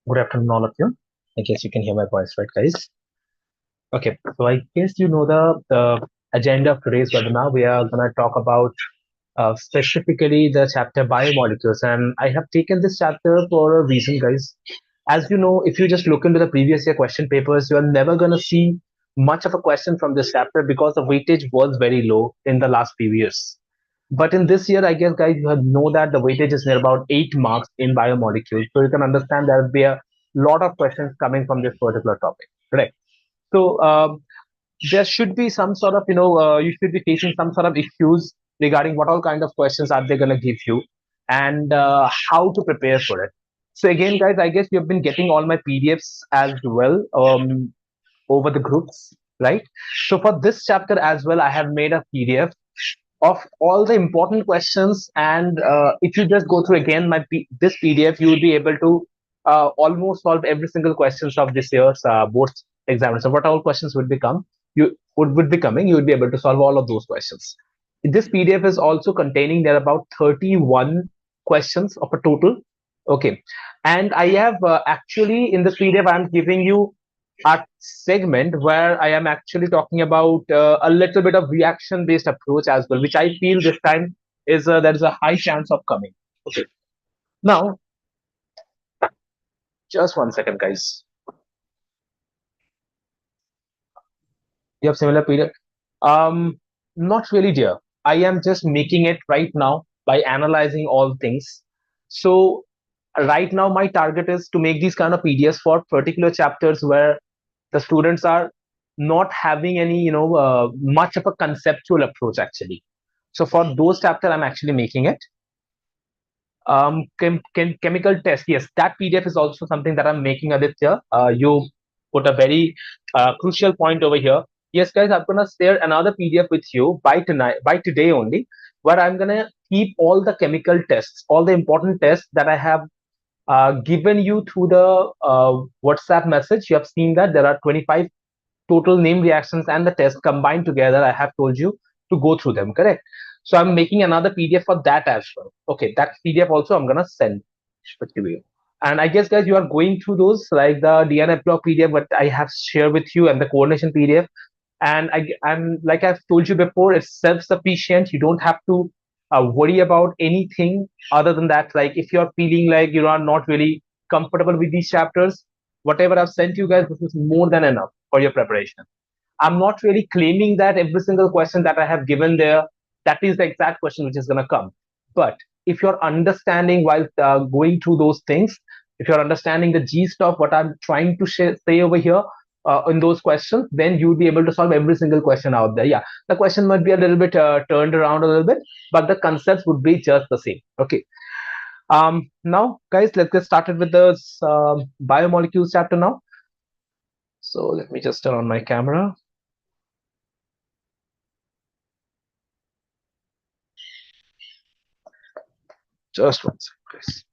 Good afternoon, all of you. I guess you can hear my voice, right, guys? Okay, so I guess you know the agenda of today's webinar. We are going to talk about specifically the chapter biomolecules, and I have taken this chapter for a reason, guys. As you know, if you just look into the previous year question papers, you are never going to see much of a question from this chapter because the weightage was very low in the last few years. But in this year, I guess, guys, you know that the weightage is near about 8 marks in biomolecules. So you can understand there will be a lot of questions coming from this particular topic. Correct. So there should be some sort of, you should be facing some sort of issues regarding what all kind of questions are they going to give you and how to prepare for it. So again, guys, I guess you've been getting all my PDFs as well over the groups, right? So for this chapter as well, I have made a PDF of all the important questions, and if you just go through again this PDF, you will be able to almost solve every single questions of this year's board exam. So what all questions would be coming, you would be able to solve all of those questions. This PDF is also containing there are about 31 questions of a total. Okay, and I have actually in this PDF I'm giving you a segment where I am actually talking about a little bit of reaction based approach as well, which I feel this time is there is a high chance of coming. Okay. Now, just 1 second, guys. You have similar period? Not really, dear. I am just making it right now by analyzing all things. So right now, my target is to make these kind of PDFs for particular chapters where the students are not having any, much of a conceptual approach actually. So for those chapter, I'm actually making it. Chemical test. Yes, that PDF is also something that I'm making, Aditya. You put a very crucial point over here. Yes, guys, I'm gonna share another PDF with you by today only, where I'm gonna keep all the chemical tests, all the important tests that I have given you through the WhatsApp message. You have seen that there are 25 total name reactions and the test combined together. I have told you to go through them, correct? So I'm making another PDF for that as well. Okay, that PDF also I'm gonna send with you. And I guess, guys, you are going through those like the DNA block PDF, what I have shared with you, and the coordination PDF. And I'm like I've told you before, it's self-sufficient. You don't have to worry about anything other than that. Like if you're feeling like you are not really comfortable with these chapters, whatever I've sent you guys, this is more than enough for your preparation. I'm not really claiming that every single question that I have given there, that is the exact question which is going to come. But if you're understanding while going through those things, if you're understanding the gist of what I'm trying to say over here in those questions, then you'll be able to solve every single question out there. Yeah, the question might be a little bit turned around a little bit, but the concepts would be just the same. Okay. Now, guys, let's get started with this biomolecules chapter now. So let me just turn on my camera. Just 1 second, please.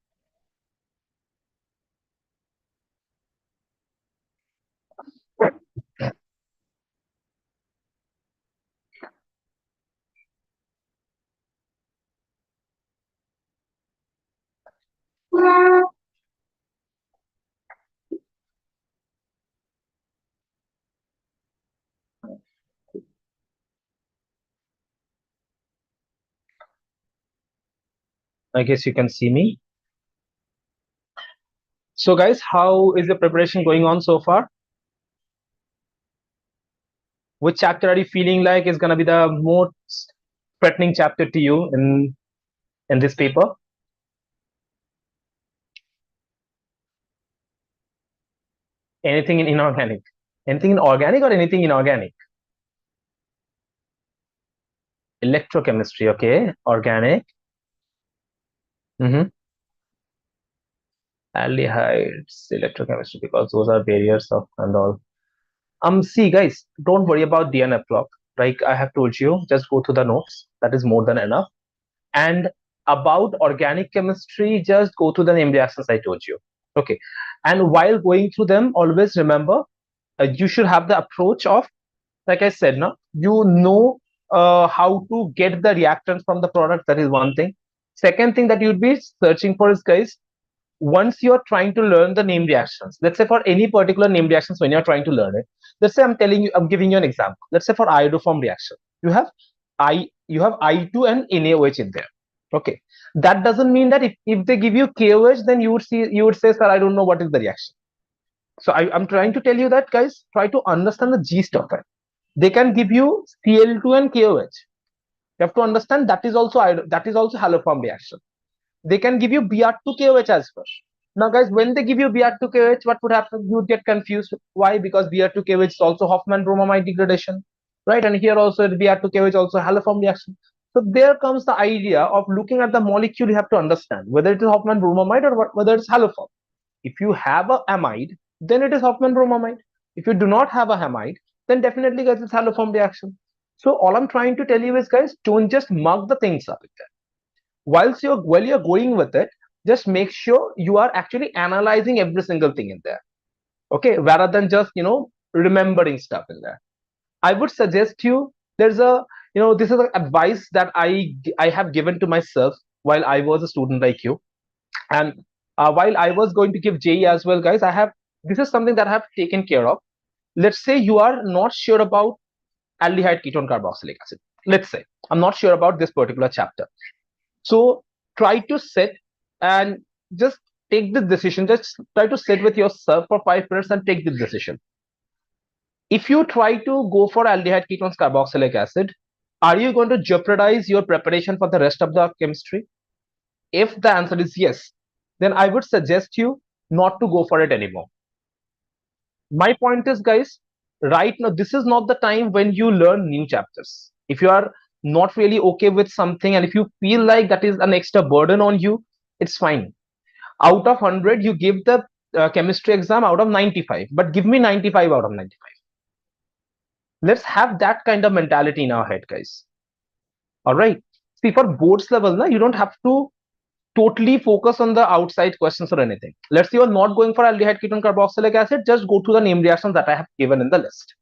I guess you can see me. So, guys, how is the preparation going on so far? Which chapter are you feeling like is going to be the most threatening chapter to you in this paper? Anything in inorganic? Anything in organic or anything inorganic? Electrochemistry, okay. Organic. Mm-hmm. Aldehydes, electrochemistry, because those are barriers of and all. See, guys, don't worry about DNA block. Like I have told you, just go to the notes. That is more than enough. And about organic chemistry, just go to the name reactions I told you. Okay. And while going through them, always remember you should have the approach of, like I said, no, you know how to get the reactants from the product. That is one thing. Second thing that you'd be searching for is, guys, once you're trying to learn the name reactions, let's say for any particular name reactions, when you're trying to learn it, let's say I'm giving you an example. Let's say for iodoform reaction, you have I2 and NaOH in there. Okay, that doesn't mean that if they give you KOH, then you would say, sir, I don't know what is the reaction. So I'm trying to tell you that, guys, try to understand the gist of it. They can give you Cl2 and KOH. You have to understand that is also haloform reaction. They can give you Br2KOH as well. Now, guys, when they give you Br2KOH, what would happen? You would get confused. Why? Because Br2KOH is also Hoffman bromamide degradation, right? And here also Br2KOH is also haloform reaction. So there comes the idea of looking at the molecule. You have to understand whether it is Hoffman bromamide or whether it's haloform. If you have a amide, then it is Hoffman bromamide. If you do not have a amide, then definitely, guys, it's haloform reaction. So all I'm trying to tell you is, guys, don't just mug the things up. While you're going with it, just make sure you are actually analyzing every single thing in there, okay, rather than just remembering stuff in there. I would suggest you, there's a this is an advice that I have given to myself while I was a student like you, and while I was going to give JE as well, guys. This is something that I have taken care of. Let's say you are not sure about aldehyde ketone carboxylic acid. Let's say I'm not sure about this particular chapter. So try to sit and just take the decision. Just try to sit with yourself for 5 minutes and take the decision. If you try to go for aldehyde ketones carboxylic acid, are you going to jeopardize your preparation for the rest of the chemistry? If the answer is yes, then I would suggest you not to go for it anymore. My point is, guys, right now, this is not the time when you learn new chapters. If you are not really okay with something and if you feel like that is an extra burden on you, it's fine. Out of 100, you give the chemistry exam out of 95, but give me 95 out of 95. Let's have that kind of mentality in our head, guys. All right. See, for boards level, you don't have to totally focus on the outside questions or anything. Let's say you're not going for aldehyde ketone carboxylic acid, just go to the name reactions that I have given in the list.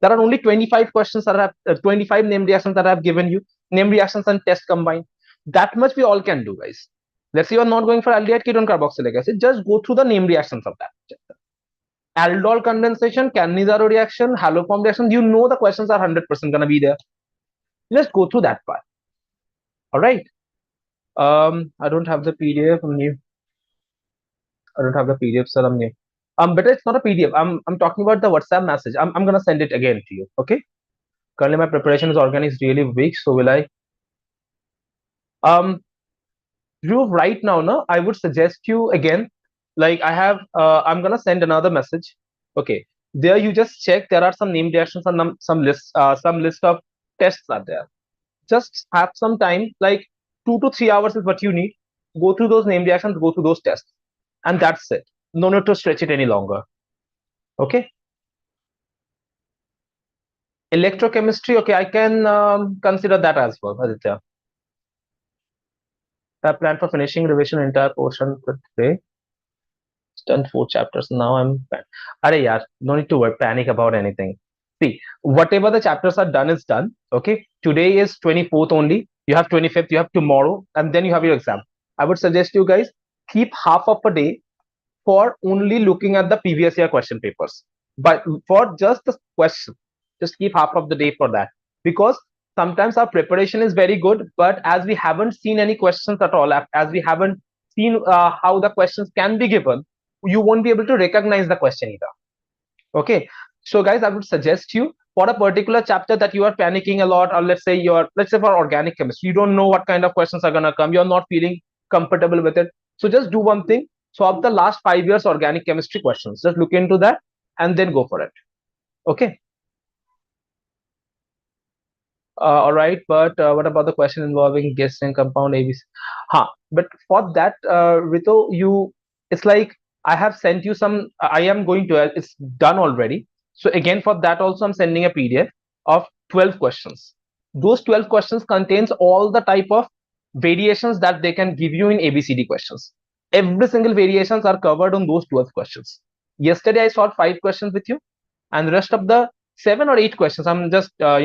There are only 25 questions that I have 25 name reactions that I have given you, name reactions and test combined. That much we all can do, guys. Let's say you're not going for aldehyde ketone carboxylic acid, just go through the name reactions of that chapter. Aldol condensation, Cannizzaro reaction, haloform reaction, you know the questions are 100% gonna be there. Just go through that part. All right. I don't have the PDF. I don't have the PDF, sir. But it's not a PDF. I'm talking about the WhatsApp message. I'm gonna send it again to you. Okay. Currently, my preparation is organized really weak. So will I? Dhruv, right now, no, I would suggest you again. Like I'm gonna send another message. Okay. There you just check. There are some name reactions and some list of tests are there. Just have some time, like 2 to 3 hours is what you need. Go through those name reactions, go through those tests, and that's it. No need to stretch it any longer. Okay. Electrochemistry, okay, I can consider that as well, Aditya. I plan for finishing revision entire portion for today. It's done 4 chapters. Now I'm no need to panic about anything. See, whatever the chapters are done is done. Okay. Today is 24th only. You have 25th, you have tomorrow, and then you have your exam. I would suggest you guys keep half of a day for only looking at the previous year question papers. But for just the question, just keep half of the day for that, because sometimes our preparation is very good, but as we haven't seen any questions at all, as we haven't seen how the questions can be given, you won't be able to recognize the question either. Okay. So guys, I would suggest you, for a particular chapter that you are panicking a lot, or let's say for organic chemistry, you don't know what kind of questions are going to come, you're not feeling comfortable with it. So just do one thing, solve the last 5 years organic chemistry questions. Just look into that and then go for it. Okay. All right, but what about the question involving gas and compound ABC? But for that, Rito, it's like I have sent you some. I am going to. It's done already. So again, for that also, I'm sending a PDF of 12 questions. Those 12 questions contains all the type of variations that they can give you in ABCD questions. Every single variations are covered on those 12 questions. Yesterday, I solved 5 questions with you, and the rest of the 7 or 8 questions, I'm just I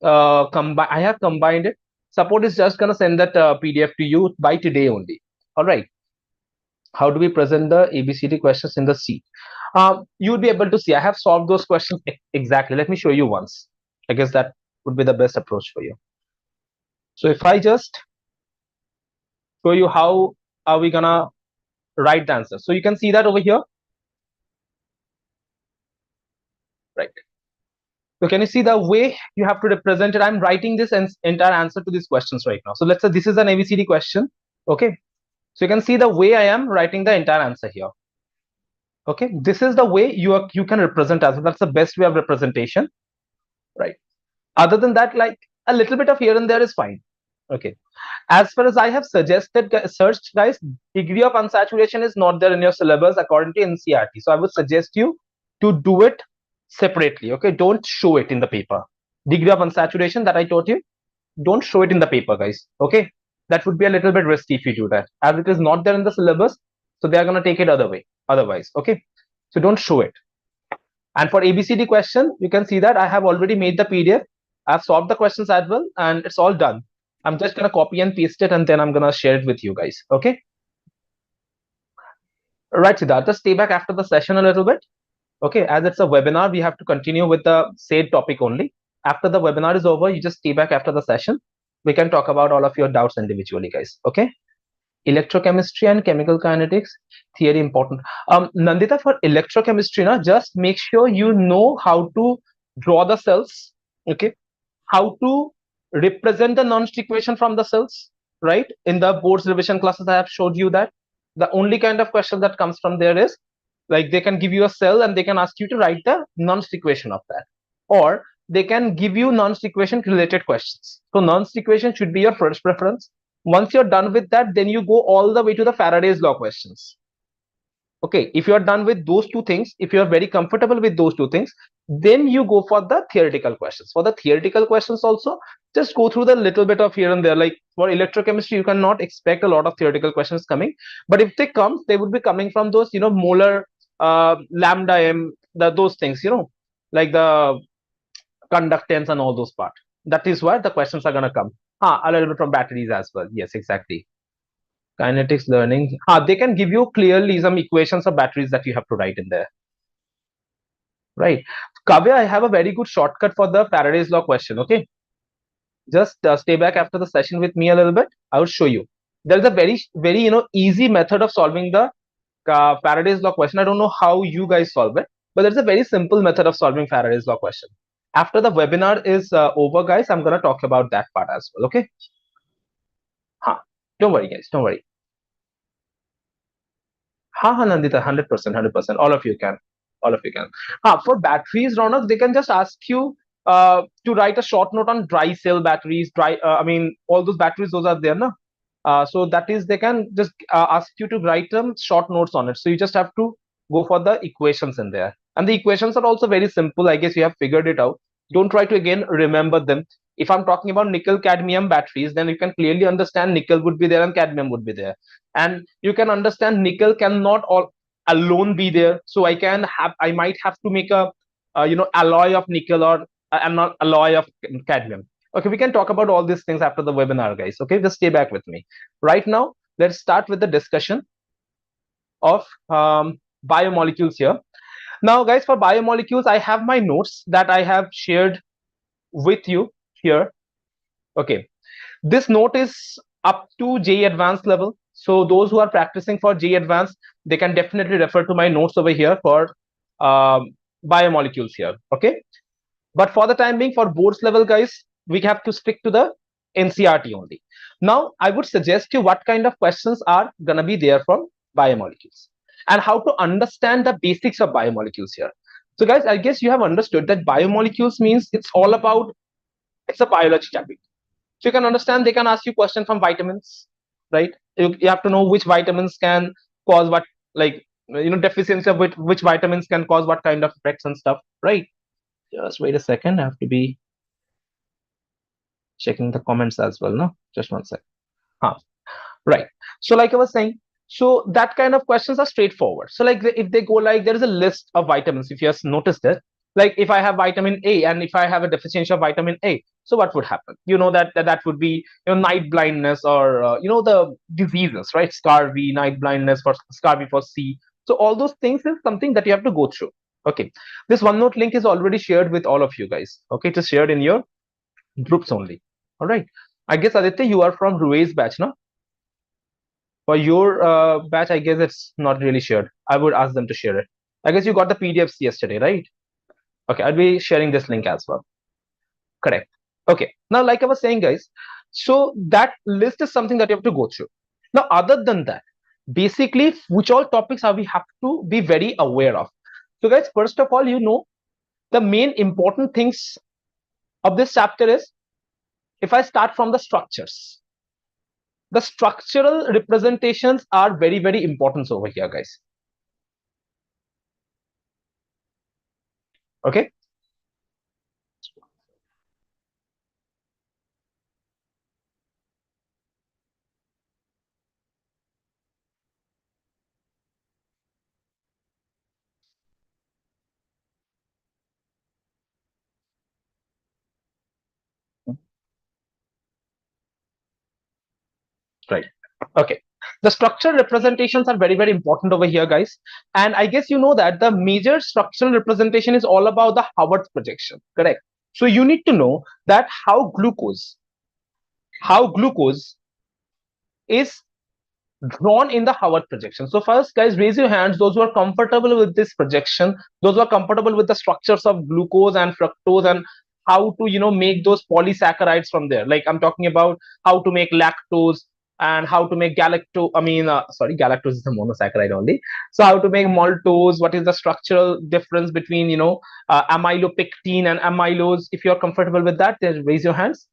have combined it. Support is just gonna send that PDF to you by today only. All right. How do we present the ABCD questions in the C? You'll be able to see I have solved those questions exactly. Let me show you once. I guess that would be the best approach for you. So if I just show you how are we gonna write the answer. So you can see that over here, right? So can you see the way you have to represent it? I'm writing this entire answer to these questions right now. So let's say this is an ABCD question. Okay. So you can see the way I am writing the entire answer here. Okay. This is the way you can represent as well. That's the best way of representation, right? Other than that, like a little bit of here and there is fine. Okay. As far as I have suggested, searched, guys, degree of unsaturation is not there in your syllabus according to NCERT. So I would suggest you to do it separately. Okay, don't show it in the paper. Degree of unsaturation that I taught you, don't show it in the paper, guys. Okay, that would be a little bit risky if you do that, as it is not there in the syllabus. So they are gonna take it other way. Otherwise, okay. So don't show it. And for ABCD question, you can see that I have already made the PDF. I've solved the questions as well, and it's all done. I'm just gonna copy and paste it, and then I'm gonna share it with you guys. Okay. Right, Siddharth. Just stay back after the session a little bit. Okay, as it's a webinar, we have to continue with the said topic only. After the webinar is over, you just stay back after the session. We can talk about all of your doubts individually, guys. Okay. Electrochemistry and chemical kinetics theory important. Nandita, for electrochemistry, just make sure you know how to draw the cells. Okay, how to represent the nonce equation from the cells, right? In the board's revision classes, I have showed you that the only kind of question that comes from there is like they can give you a cell and they can ask you to write the nonce equation of that, or they can give you nonce equation related questions. So nonce equation should be your first preference. Once you're done with that, then you go all the way to the Faraday's law questions. Okay, if you are done with those two things, if you are very comfortable with those two things, then you go for the theoretical questions. For the theoretical questions also, just go through the little bit of here and there. Like for electrochemistry, you cannot expect a lot of theoretical questions coming, but if they come, they would be coming from those, molar, lambda m, those things, like the conductance and all those part. That is why the questions are gonna come. A little bit from batteries as well. Yes, exactly. Kinetics learning. They can give you clearly some equations of batteries that you have to write in there. Right. Kavya, I have a very good shortcut for the Faraday's law question. Okay. Just stay back after the session with me a little bit. I will show you. There is a very, very, easy method of solving the Faraday's law question. I don't know how you guys solve it, but there's a very simple method of solving Faraday's law question. After the webinar is over, guys, I'm going to talk about that part as well. Okay. Don't worry, guys. Don't worry. Nandita, 100%, 100%. All of you can. All of you can. For batteries, Ronak, they can just ask you to write a short note on dry cell batteries. All those batteries, those are there, no? So that is, they can just ask you to write short notes on it. So you just have to go for the equations in there. And the equations are also very simple. I guess you have figured it out. Don't try to again remember them. If I'm talking about nickel cadmium batteries, then you can clearly understand nickel would be there and cadmium would be there. And you can understand nickel cannot all alone be there. So I might have to make a alloy of nickel or not alloy of cadmium. Okay, we can talk about all these things after the webinar, guys. Okay, just stay back with me. Right now, let's start with the discussion of biomolecules here. Now, guys, for biomolecules, I have my notes that I have shared with you here. Okay, this note is up to JE Advanced level. So those who are practicing for JE Advanced, they can definitely refer to my notes over here for biomolecules here. Okay, but for the time being, for boards level, guys, we have to stick to the NCERT only. Now, I would suggest you what kind of questions are gonna be there from biomolecules and how to understand the basics of biomolecules here. So, guys, I guess you have understood that biomolecules means it's all about, it's a biology topic. So you can understand they can ask you question from vitamins, right? You have to know which vitamins can cause what, like, deficiency of which vitamins can cause what kind of effects and stuff, right? Just wait a second. I have to be checking the comments as well. No, just one sec. Right. So like I was saying, so that kind of questions are straightforward. So like if they go like there is a list of vitamins, if you have noticed it, Like if I have vitamin A and if I have a deficiency of vitamin A, so what would happen? You know that would be, night blindness, or the diseases, right? Scurvy, night blindness, for scurvy for C. So all those things is something that you have to go through. Okay, this OneNote link is already shared with all of you guys. Okay, it is shared in your groups only. All right. I guess Aditya, you are from Rui's batch, no? For your batch, I guess it's not really shared. I would ask them to share it. I guess you got the PDFs yesterday, right? Okay, I'll be sharing this link as well. Correct. Okay. Now, like I was saying, guys, so that list is something that you have to go through. Now, other than that, basically, which all topics are we have to be very aware of? So, guys, first of all, the main important things of this chapter is, if I start from the structural representations are very, very important over here, guys. Okay. Right. Okay. The structural representations are very, very important over here, guys. And I guess you know that the major structural representation is all about the Howard's projection. Correct. So you need to know that how glucose is drawn in the Howard projection. So first, guys, raise your hands, those who are comfortable with this projection, those who are comfortable with the structures of glucose and fructose, and how to make those polysaccharides from there. Like I'm talking about how to make lactose and how to make galactose. Sorry, galactose is a monosaccharide only. So how to make maltose? What is the structural difference between amylopectin and amylose? If you are comfortable with that, then raise your hands.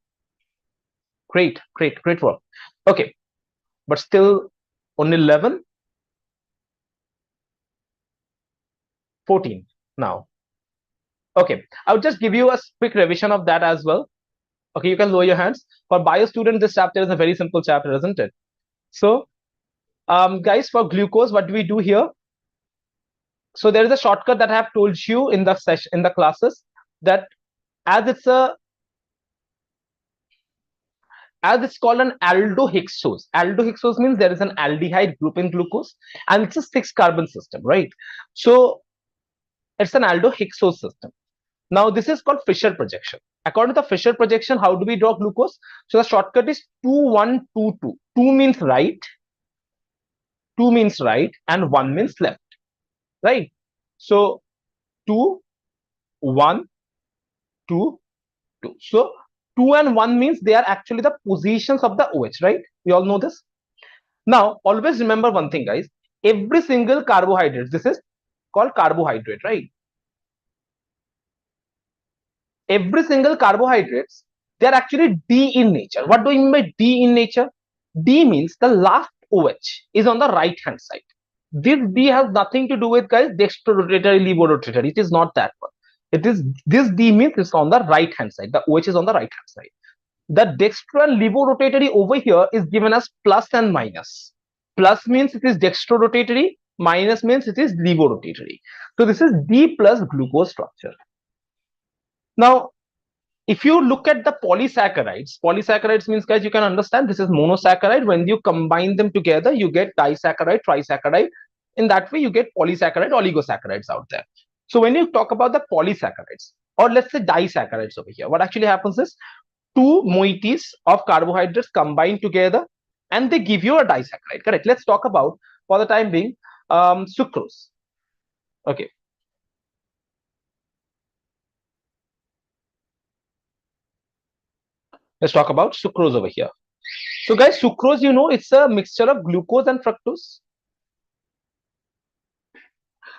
Great, great, great work. Okay, but still only 11, 14 now. Okay, I'll just give you a quick revision of that as well. Okay, you can lower your hands. For bio student, this chapter is a very simple chapter, isn't it? So, guys, for glucose, what do we do here? So there is a shortcut that I have told you in the session, in the classes, that as it's a as it's called an aldohexose. Aldohexose means there is an aldehyde group in glucose, and it's a 6-carbon system, right? So it's an aldohexose system. Now, this is called Fisher projection. According to the Fisher projection, how do we draw glucose? So the shortcut is 2-1-2-2. 2 means right, 2 means right, and 1 means left, right? So 2, 1, 2, 2. So 2 and 1 means they are actually the positions of the OH, right? We all know this. Now, always remember one thing, guys. Every single carbohydrate, this is called carbohydrate, right? Every single carbohydrates, they are actually D in nature. What do you mean by D in nature? D means the last OH is on the right hand side. This D has nothing to do with, guys, dextrorotatory, levorotatory. It is not that one. It is, this D means it's on the right hand side. The OH is on the right hand side. The dextro and levorotatory over here is given as plus and minus. Plus means it is dextrorotatory, minus means it is levorotatory. So this is D plus glucose structure. Now, if you look at the polysaccharides means, guys, you can understand this is monosaccharide. When you combine them together, you get disaccharide, trisaccharide. In that way, you get polysaccharide, oligosaccharides out there. So when you talk about the polysaccharides, or let's say disaccharides over here, what actually happens is two moieties of carbohydrates combined together and they give you a disaccharide. Correct. Let's talk about, for the time being, sucrose. Okay. Let's talk about sucrose over here. So guys, sucrose, it's a mixture of glucose and fructose.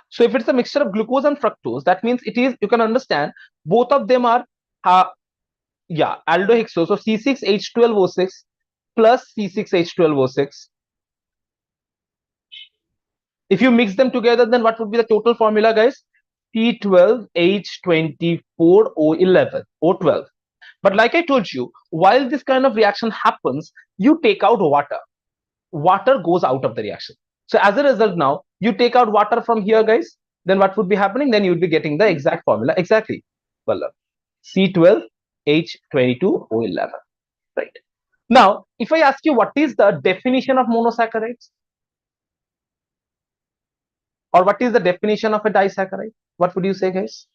So if it's a mixture of glucose and fructose, that means it is, you can understand, both of them are, aldohexose. So C6H12O6 plus C6H12O6. If you mix them together, then what would be the total formula, guys? C12H24O11, O12. But like I told you, while this kind of reaction happens, you take out water. Water goes out of the reaction. So as a result, now you take out water from here, guys. then what would be happening? Then you would be getting the exact formula exactly. Well, C12H22O11. Right. Now, if I ask you what is the definition of monosaccharides, or what is the definition of a disaccharide, what would you say, guys?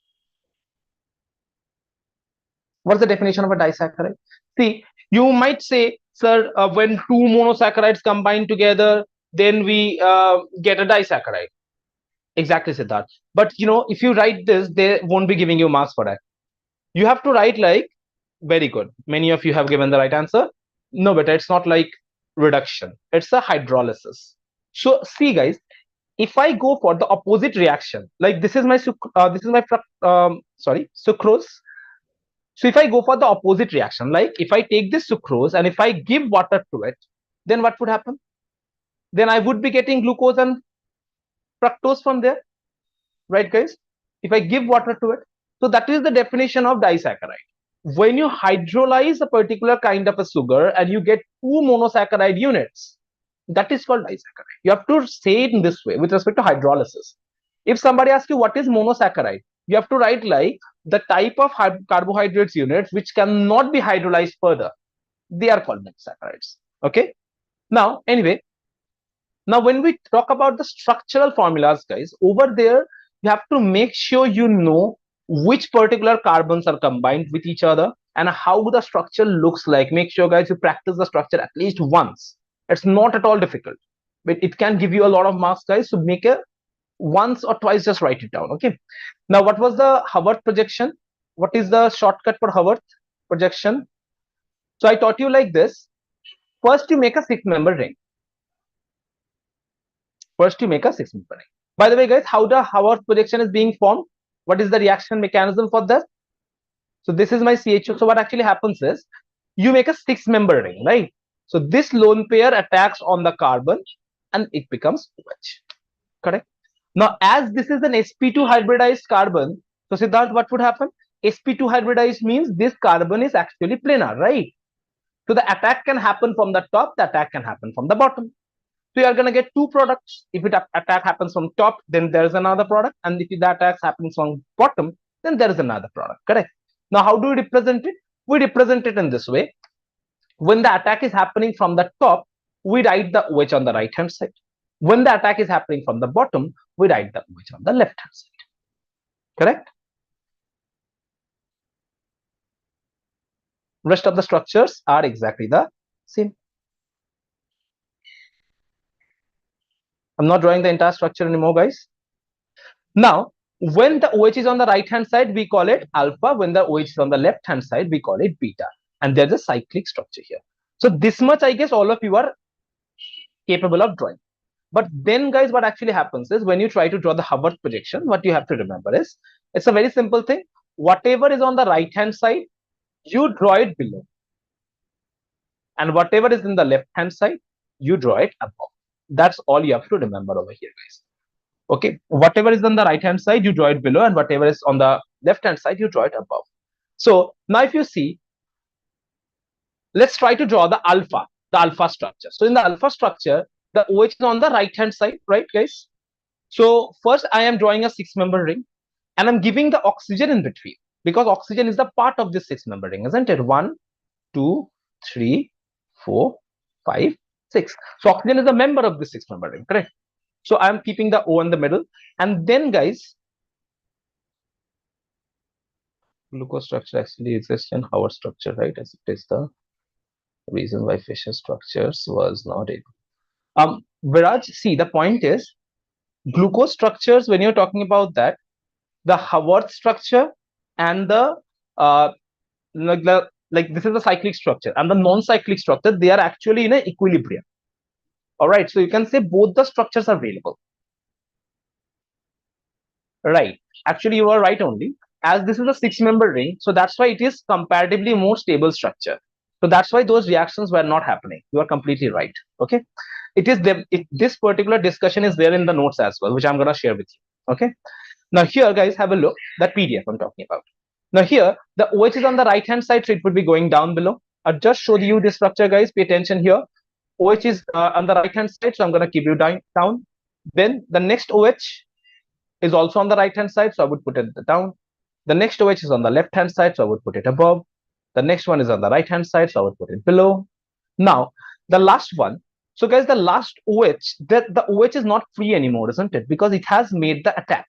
What's the definition of a disaccharide? See, you might say, sir, when two monosaccharides combine together, then we get a disaccharide. Exactly, Siddharth. But if you write this, they won't be giving you marks for that. You have to write like, very good. Many of you have given the right answer. No, but it's not like reduction. It's a hydrolysis. So see, guys, if I go for the opposite reaction, like this is my sucrose. So if I go for the opposite reaction, like if I take this sucrose and if I give water to it, then what would happen? Then I would be getting glucose and fructose from there, right, guys? If I give water to it. So that is the definition of disaccharide. When you hydrolyze a particular kind of a sugar and you get two monosaccharide units, that is called disaccharide. You have to say it in this way with respect to hydrolysis. If somebody asks you what is monosaccharide, you have to write like the type of carbohydrates units which cannot be hydrolyzed further. They are called monosaccharides. Okay. Now, anyway, now when we talk about the structural formulas, guys, over there, you have to make sure you know which particular carbons are combined with each other and how the structure looks like. Make sure, guys, you practice the structure at least once. It's not at all difficult, but it can give you a lot of marks, guys. So make a once or twice, just write it down. Okay. Now, what was the Haworth projection? What is the shortcut for Haworth projection? So I taught you like this. First, you make a 6-member ring. First, you make a 6-member ring. By the way, guys, how the Haworth projection is being formed? What is the reaction mechanism for this? So this is my CHO. So what actually happens is you make a 6-member ring, right? So this lone pair attacks on the carbon and it becomes OH. Correct? Now, as this is an sp2 hybridized carbon, so Siddharth, what would happen? sp2 hybridized means this carbon is actually planar, right? So the attack can happen from the top, the attack can happen from the bottom. So you are going to get two products. If it attack happens from top, then there is another product. And if the attack happens from bottom, then there is another product. Correct? Now, how do we represent it? We represent it in this way. When the attack is happening from the top, we write the OH on the right hand side. When the attack is happening from the bottom, we write the OH on the left hand side. Correct? Rest of the structures are exactly the same. I'm not drawing the entire structure anymore, guys. Now, when the OH is on the right hand side, we call it alpha. When the OH is on the left hand side, we call it beta. And there's a cyclic structure here. So this much, I guess, all of you are capable of drawing. But then, guys, what actually happens is when you try to draw the Haworth projection, what you have to remember is it's a very simple thing. Whatever is on the right hand side, you draw it below. And whatever is in the left hand side, you draw it above. That's all you have to remember over here, guys. Okay, whatever is on the right hand side, you draw it below, and whatever is on the left hand side, you draw it above. So now if you see, let's try to draw the alpha structure. So in the alpha structure, the OH is on the right hand side, right, guys? So first I am drawing a 6-member ring and I'm giving the oxygen in between because oxygen is the part of this 6-member ring, isn't it? 1, 2, 3, 4, 5, 6. So oxygen is a member of this 6-member ring, correct? So I am keeping the O in the middle. And then, guys, glucose structure actually exists in Haworth structure, right? As it is the reason why Fischer structures was not able. Viraj, see, the point is glucose structures, when you're talking about that, the Haworth structure and the like this is the cyclic structure and the non-cyclic structure, they are actually in an equilibrium. All right, so you can say both the structures are available. Right, actually you are right only. As this is a 6-member ring, so that's why it is comparatively more stable structure. So that's why those reactions were not happening. You are completely right. Okay, it is this particular discussion is there in the notes as well, which I'm going to share with you. Okay, now here, guys, have a look that PDF I'm talking about. Now here the OH is on the right hand side, so it would be going down below. I'll just show you this structure, guys. Pay attention here. OH is on the right hand side, so I'm going to keep you down. Then the next OH is also on the right hand side, so I would put it down. The next OH is on the left hand side, so I would put it above. The next one is on the right hand side, so I would put it below. Now, the last one. So guys, the last OH, the OH is not free anymore, isn't it? Because it has made the attack.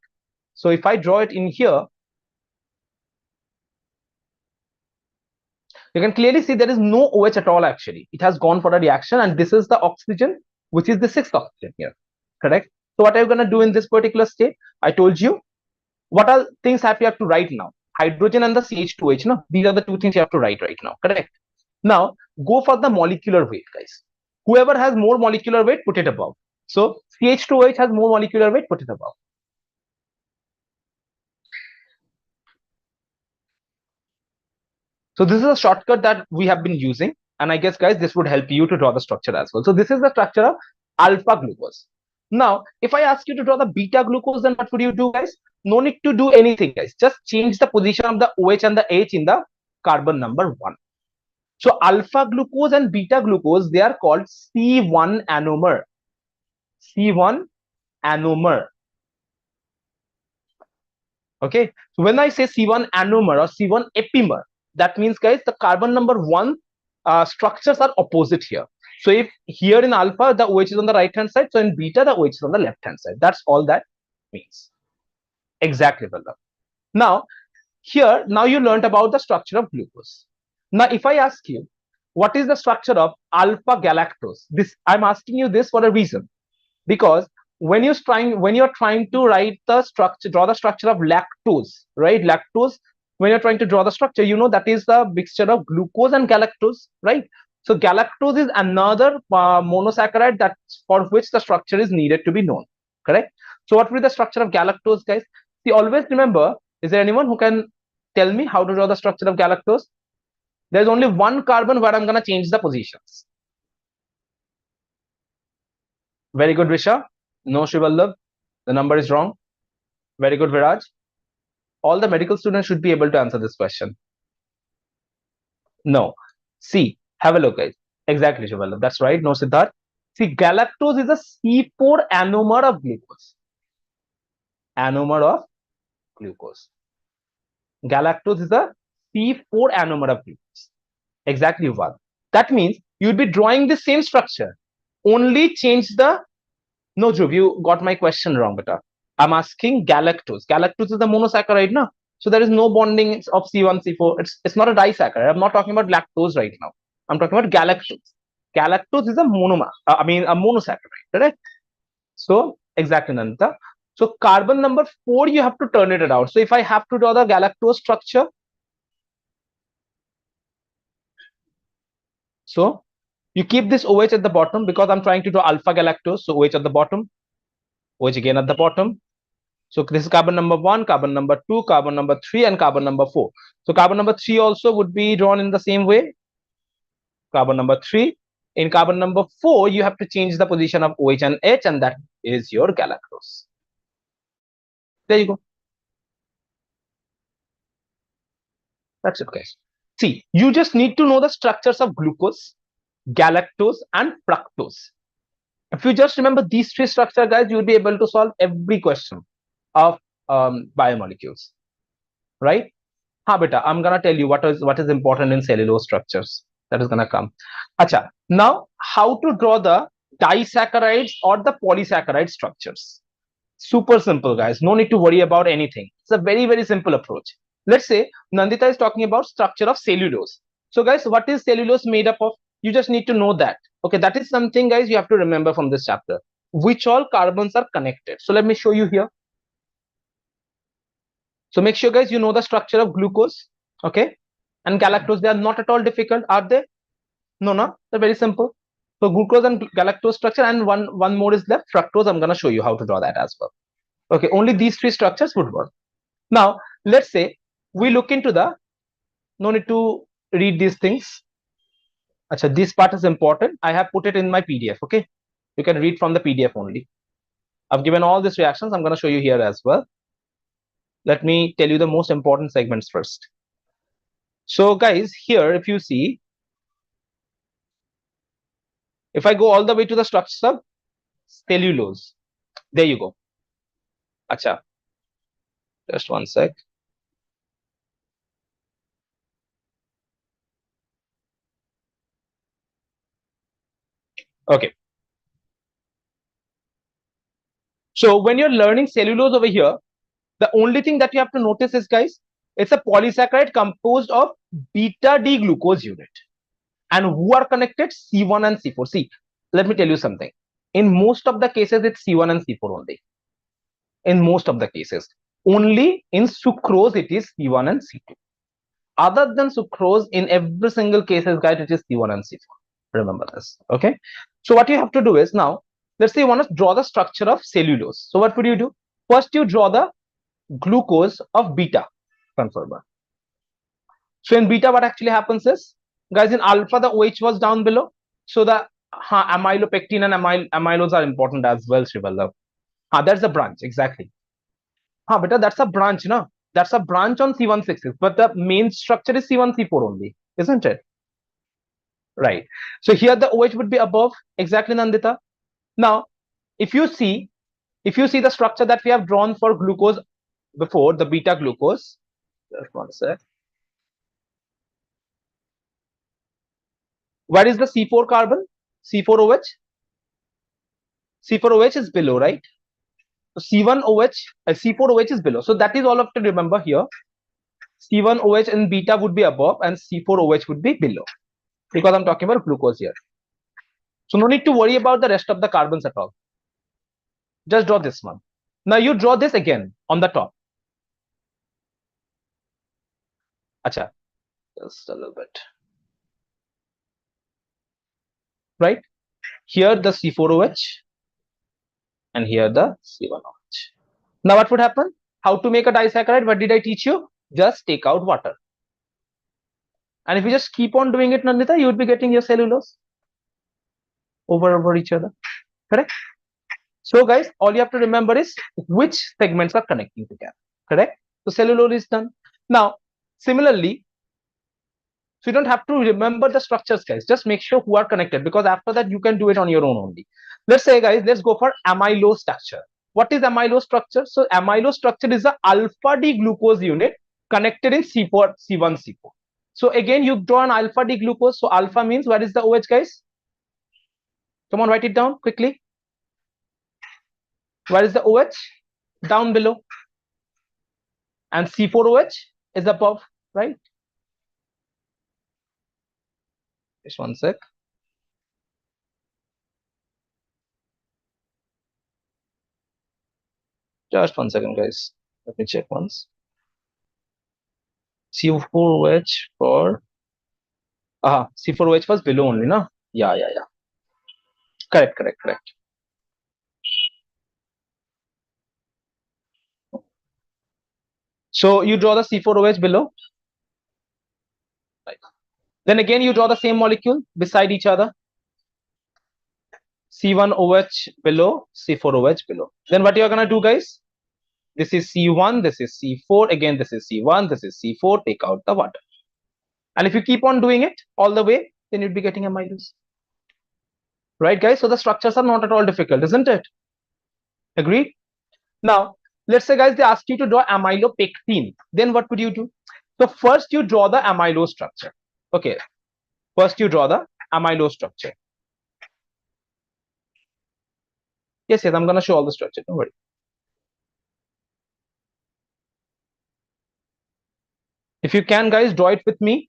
So if I draw it in here, you can clearly see there is no OH at all actually. It has gone for a reaction, and this is the oxygen, which is the sixth oxygen here, correct? So what are you going to do in this particular state? I told you, what are things you have to write now? Hydrogen and the CH2H, no? These are the two things you have to write right now, correct? Now, go for the molecular weight, guys. Whoever has more molecular weight, put it above. So, CH2H has more molecular weight, put it above. So, this is a shortcut that we have been using. And I guess, guys, this would help you to draw the structure as well. So, this is the structure of alpha glucose. Now, if I ask you to draw the beta glucose, then what would you do, guys? No need to do anything, guys. Just change the position of the OH and the H in the carbon number 1. So alpha glucose and beta glucose, they are called C1 anomer. C1 anomer. Okay. So when I say C1 anomer or C1 epimer, that means, guys, the carbon number 1 structures are opposite here. So if here in alpha, the OH is on the right hand side, so in beta, the OH is on the left hand side. That's all that means. Exactly, Valla. Now, here, now you learned about the structure of glucose. Now, if I ask you, what is the structure of alpha galactose? This, I'm asking you this for a reason, because when you're trying to write the structure, draw the structure of lactose, right? Lactose, when you're trying to draw the structure, you know that is the mixture of glucose and galactose, right? So galactose is another monosaccharide that for which the structure is needed to be known, correct? So what will be the structure of galactose, guys? See, always remember, is there anyone who can tell me how to draw the structure of galactose? There's only one carbon where I'm going to change the positions. Very good, Risha. No, Shivallabh. The number is wrong. Very good, Viraj. All the medical students should be able to answer this question. No. See, have a look, guys. Exactly, Shivallabh. That's right. No, Siddharth. See, galactose is a C4 anomer of glucose. Anomer of glucose. Galactose is a C4 anomer of glucose. Exactly, one. That means you'd be drawing the same structure. Only change the. No, Dhruv, you got my question wrong, beta. I'm asking galactose. Galactose is the monosaccharide, no? So there is no bonding of C1, C4. It's not a disaccharide. I'm not talking about lactose right now. I'm talking about galactose. Galactose is a monomer. A monosaccharide, correct? So exactly, Nanta. So carbon number 4, you have to turn it around. So if I have to draw the galactose structure, so you keep this OH at the bottom because I'm trying to do alpha galactose. So OH at the bottom, OH again at the bottom. So this is carbon number 1, carbon number 2, carbon number 3, and carbon number 4. So carbon number 3 also would be drawn in the same way. Carbon number 3. In carbon number 4, you have to change the position of OH and H, and that is your galactose. There you go. That's it, guys. See, you just need to know the structures of glucose, galactose, and fructose. If you just remember these 3 structures, guys, you'll be able to solve every question of biomolecules, right? Beta, I'm gonna tell you what is important in cellulose structures. That is gonna come. Acha, now how to draw the disaccharides or the polysaccharide structures? Super simple, guys. No need to worry about anything. It's a very, very simple approach. Let's say Nandita is talking about structure of cellulose. So guys, what is cellulose made up of? You just need to know that. Okay, that is something, guys, you have to remember from this chapter. Which all carbons are connected. So let me show you here. So make sure, guys, you know the structure of glucose, okay, and galactose. They are not at all difficult, are they? No, they're very simple. So glucose and galactose structure, and one more is left, fructose. I'm gonna show you how to draw that as well. Okay, only these 3 structures would work. Now let's say we look into the. No need to read these things. Achha, this part is important. I have put it in my PDF. Okay, you can read from the PDF only. I've given all these reactions. I'm gonna show you here as well. Let me tell you the most important segments first. So guys, here if you see, if I go all the way to the structure of cellulose, there you go. Acha. Just one sec. Okay. So when you're learning cellulose over here, the only thing that you have to notice is, guys, it's a polysaccharide composed of beta D glucose unit. And who are connected? C1 and C4. See, let me tell you something. In most of the cases, it's C1 and C4 only. In most of the cases. Only in sucrose, it is C1 and C2. Other than sucrose, in every single cases, guys, it is C1 and C4. Remember this. Okay. So what you have to do is, now, let's say you want to draw the structure of cellulose. So what would you do? First, you draw the glucose of beta conformer. So in beta, what actually happens is, guys, in alpha, the OH was down below. So the amylopectin and amylose are important as well, Shrivalabh. That's a branch, exactly. Beta, that's a branch, no? That's a branch on C166, but the main structure is C1C4 only, isn't it? Right. So here the OH would be above, exactly, Nandita. Now, if you see the structure that we have drawn for glucose before, the beta glucose, just one sec. Where is the C4 carbon? C4OH? C4OH is below, right? So C1OH, C4OH is below. So that is all you have to remember here. C1OH and beta would be above and C4OH would be below, because I'm talking about glucose here. So no need to worry about the rest of the carbons at all. Just draw this one. Now you draw this again on the top. Acha, just a little bit. Right? Here the C4OH and here the C1OH. Now what would happen? How to make a disaccharide? What did I teach you? Just take out water. And if you just keep on doing it, Nandita, you would be getting your cellulose over each other. Correct? So guys, all you have to remember is which segments are connecting together. Correct? So cellulose is done. Now, similarly, so you don't have to remember the structures, guys. Just make sure who are connected, because after that you can do it on your own only. Let's say, guys, let's go for amylose structure. What is amylose structure? So amylose structure is a alpha D glucose unit connected in C4, C1, C4. So again, you draw an alpha D glucose. So alpha means, where is the OH, guys? Come on, write it down quickly. Where is the OH? Down below. And C4OH is above, right? Just one sec. Just 1 second, guys. Let me check once. C4OH for C4OH was below only, no? Yeah. Correct. So you draw the C4OH below. Right. Then again you draw the same molecule beside each other. C1OH below, C4OH below. Then what you are gonna do, guys? This is C1, this is C4, again this is C1, this is C4, take out the water. And if you keep on doing it all the way, then you'd be getting amylose. Right, guys? So the structures are not at all difficult, isn't it? Agreed? Now, let's say, guys, they ask you to draw amylopectin. Then what would you do? So first you draw the amylose structure. Okay. First you draw the amylose structure. Yes, I'm going to show all the structure. Don't worry. If you can, guys, draw it with me.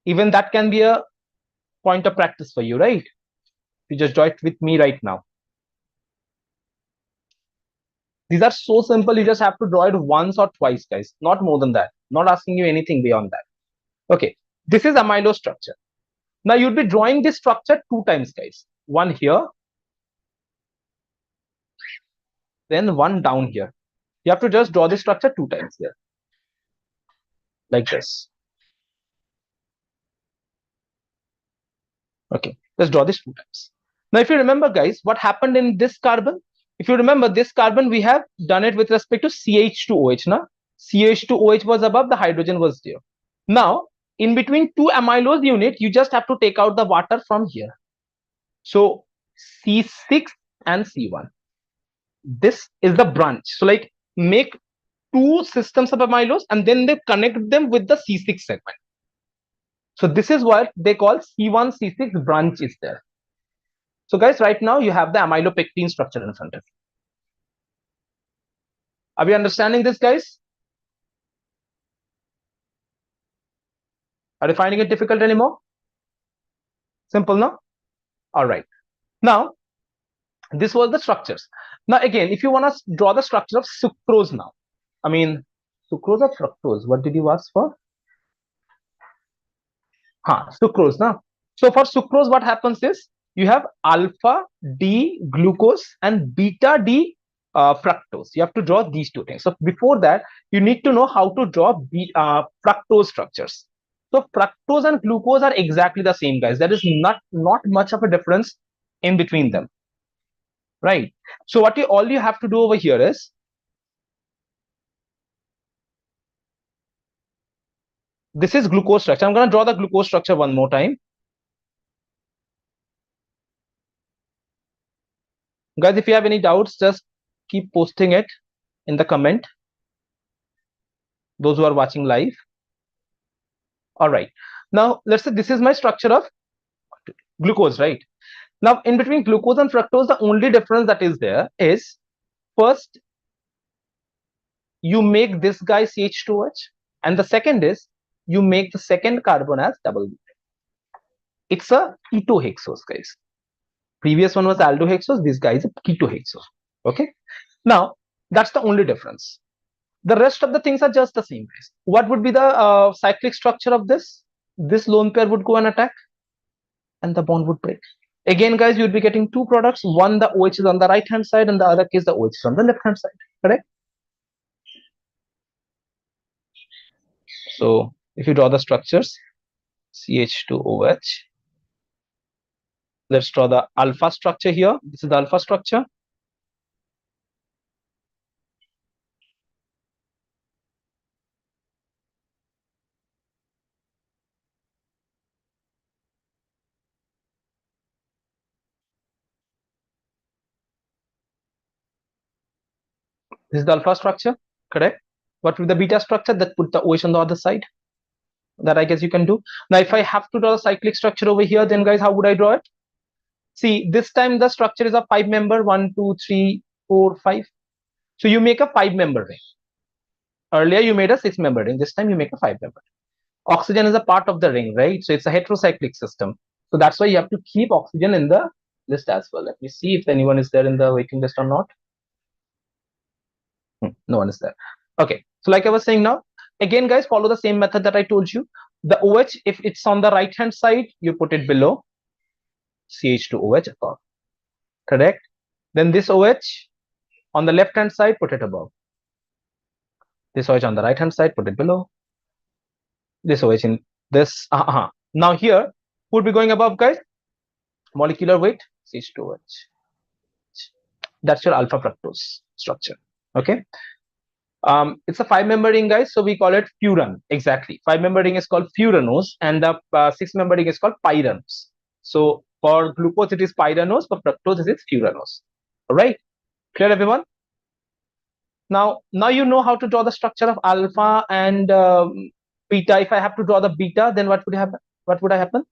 Even that can be a point of practice for you, right? You just draw it with me right now. These are so simple. You just have to draw it once or twice, guys. Not more than that. Not asking you anything beyond that. Okay. This is amylose structure. Now you'll be drawing this structure 2 times, guys. One here, then one down here. You have to just draw this structure 2 times here, like this. Okay, let's draw this 2 times. Now, if you remember, guys, what happened in this carbon? If you remember this carbon, we have done it with respect to CH2OH. Now, CH2OH was above, the hydrogen was there. Now, in between 2 amylose unit, you just have to take out the water from here. So, C6 and C1. This is the branch. So, like, make two systems of amylose and then they connect them with the C6 segment. So this is what they call C1 C6 branch is there. So guys, right now you have the amylopectin structure in front of you. Are we understanding this, guys? Are you finding it difficult anymore? Simple, no? All right. Now, this was the structures. Now, again, if you want to draw the structure of sucrose now, I mean, sucrose or fructose, what did you ask for? Sucrose, now. So for sucrose, what happens is you have alpha D glucose and beta D fructose. You have to draw these two things. So before that, you need to know how to draw fructose structures. So fructose and glucose are exactly the same, guys. There is not much of a difference in between them, right? So what all you have to do over here is this is glucose structure. I'm going to draw the glucose structure one more time. Guys, if you have any doubts, just keep posting it in the comment. Those who are watching live. All right. Now, let's say this is my structure of glucose, right? Now, in between glucose and fructose, the only difference that is there is first, you make this guy CH2OH, and the second is you make the second carbon as double butane. It's a ketohexose, guys. Previous one was aldohexose. This guy is a ketohexose. Okay. Now, that's the only difference. The rest of the things are just the same, guys. What would be the cyclic structure of this? This lone pair would go and attack, and the bond would break. Again, guys, you'd be getting two products. One, the OH is on the right hand side, and the other case, the OH is on the left hand side. Correct? So, if you draw the structures, CH2OH. Let's draw the alpha structure here. This is the alpha structure. This is the alpha structure, correct? What with the beta structure? That put the OH on the other side. That I guess you can do. Now, if I have to draw the cyclic structure over here, then guys, how would I draw it? See, this time the structure is a 5-member, 1, 2, 3, 4, 5. So you make a 5-member ring. Earlier you made a 6-member ring. This time you make a 5-member. Oxygen is a part of the ring, right? So it's a heterocyclic system. So that's why you have to keep oxygen in the list as well. Let me see if anyone is there in the waiting list or not. No one is there. Okay. So like I was saying now, again, guys, follow the same method that I told you. The OH, if it's on the right hand side, you put it below CH2OH above. Correct? Then this OH on the left hand side, put it above. This OH on the right hand side, put it below. This OH in this. Now here, who would be going above, guys? Molecular weight, CH2OH. That's your alpha fructose structure. Okay. It's a 5-member ring, guys. So we call it furan. Exactly. 5-member ring is called furanose, and the 6-member ring is called pyranose. So for glucose, it is pyranose. For fructose, it is furanose. All right. Clear, everyone? Now you know how to draw the structure of alpha and beta. If I have to draw the beta, then what would happen? What would happen?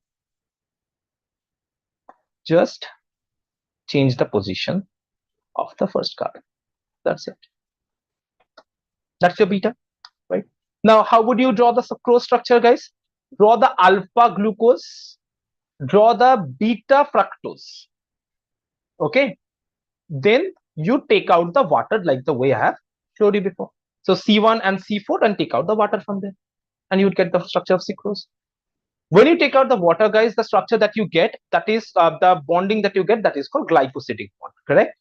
Just change the position of the first carbon. That's it. That's your beta, right? Now, how would you draw the sucrose structure, guys? Draw the alpha glucose, draw the beta fructose. Okay. Then you take out the water like the way I have showed you before. So C1 and C4 and take out the water from there, and you would get the structure of sucrose. When you take out the water, guys, the structure that you get, that is the bonding that you get, that is called glycosidic bond, correct?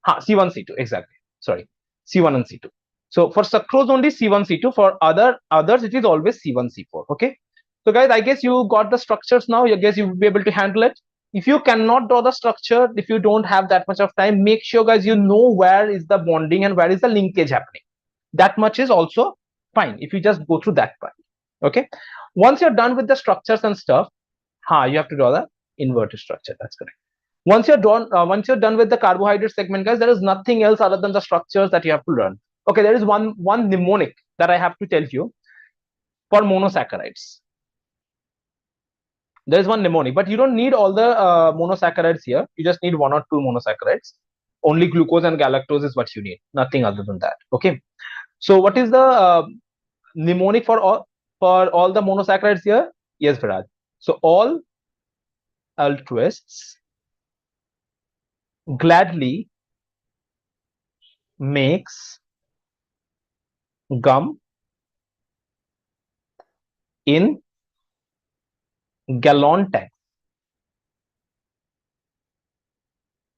C1, C2, exactly. Sorry, C1 and C2. So for sucrose only C1, C2. For others, it is always C1, C4. Okay. So guys, I guess you got the structures now. I guess you will be able to handle it. If you cannot draw the structure, if you don't have that much of time, make sure, guys, you know where is the bonding and where is the linkage happening. That much is also fine if you just go through that part. Okay. Once you're done with the structures and stuff, you have to draw the inverted structure. That's correct. Once you're done with the carbohydrate segment, guys, there is nothing else other than the structures that you have to learn. Okay, there is one mnemonic that I have to tell you for monosaccharides. There is one mnemonic, but you don't need all the monosaccharides here. You just need one or two monosaccharides. Only glucose and galactose is what you need, nothing other than that. Okay, so what is the mnemonic for all the monosaccharides here? Yes, Viraj. So all altruists gladly makes gum in gallon tank.